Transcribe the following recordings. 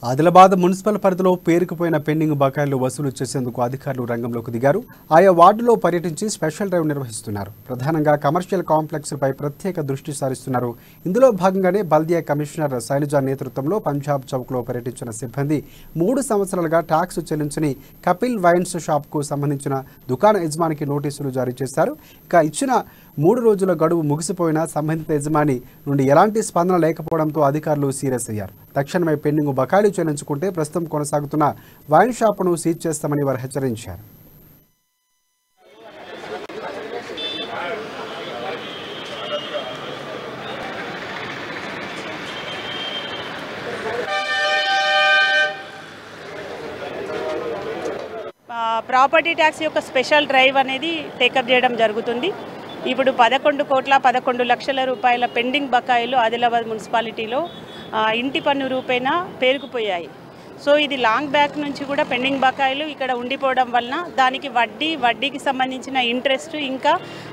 Adilabad municipal పరిధిలో పేరుకుపోయిన pending బకాయిలు వసూలు చేసేందుకు అధికారులు రంగంలోకి దిగారు. ఆయా వార్డులో పర్యటించి స్పెషల్ డ్రైవ్ నిర్వహిస్తున్నారు. ప్రధానంగా కమర్షియల్ కాంప్లెక్స్లపై ప్రత్యేక దృష్టి సారిస్తున్నారు. ఇందులో భాగంగానే బల్దియా కమిషనర్ శైలజ నేతృత్వంలో పంజాబ్ చౌక్లో పర్యటించిన సిబ్బంది 3 సంవత్సరాలుగా ట్యాక్స్ చెల్లించని కపిల్ వైన్స్ షాప్కు సంబంధించిన దుకాణ యజమానికి నోటీసులు జారీ చేశారు. ఇక ఇచ్చిన 3 రోజుల గడువు ముగిసిపోయినా సంబంధిత యజమాని నుండి ఎలాంటి స్పందన లేకపోవడంతో అధికారులు సీరియస్ అయ్యారు. తక్షణమే పెండింగ్ బకాయిలు చెల్లించుకుంటే ప్రస్తుతం కొనసాగుతున్న వైన్ షాపును సీజ్ చేస్తామని వారు హెచ్చరించారు. ప్రాపర్టీ ట్యాక్స్ యొక్క స్పెషల్ డ్రైవ్ అనేది టేకప్ చేయడం జరుగుతుంది. ఇప్పుడు 11,11 లక్షల పెండింగ్ బకాయిలు ఆదిలాబాద్ మున్సిపాలిటీలో ఇంటి పన్ను రూపేణా పేరుకుపోయాయి. సో ఇది లాంగ్ బ్యాక్ నుంచి కూడా పెండింగ్ బకాయిలు ఇక్కడ ఉండిపోవడం వలన దానికి వడ్డీకి సంబంధించిన ఇంట్రెస్ట్ ఇంకా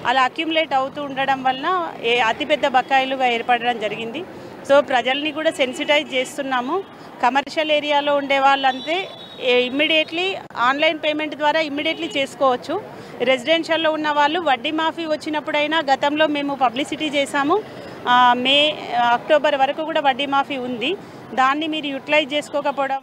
అలా అక్యుములేట్ అవుతూ ఉండడం వలన అతిపెద్ద బకాయిలుగా ఏర్పడడం జరిగింది. సో ప్రజల్ని కూడా సెన్సిటైజ్ చేస్తున్నాము. కమర్షియల్ ఏరియాలో ఉండే వాళ్ళంతే ఇమ్మీడియట్లీ ఆన్లైన్ పేమెంట్ ద్వారా ఇమ్మీడియట్లీ చేసుకోవచ్చు. రెసిడెన్షియల్లో ఉన్న వాళ్ళు వడ్డీ మాఫీ వచ్చినప్పుడైనా గతంలో మేము పబ్లిసిటీ చేశాము. మే అక్టోబర్ వరకు కూడా వడ్డీ మాఫీ ఉంది. దాన్ని మీరు యూటిలైజ్ చేసుకోకపోవడం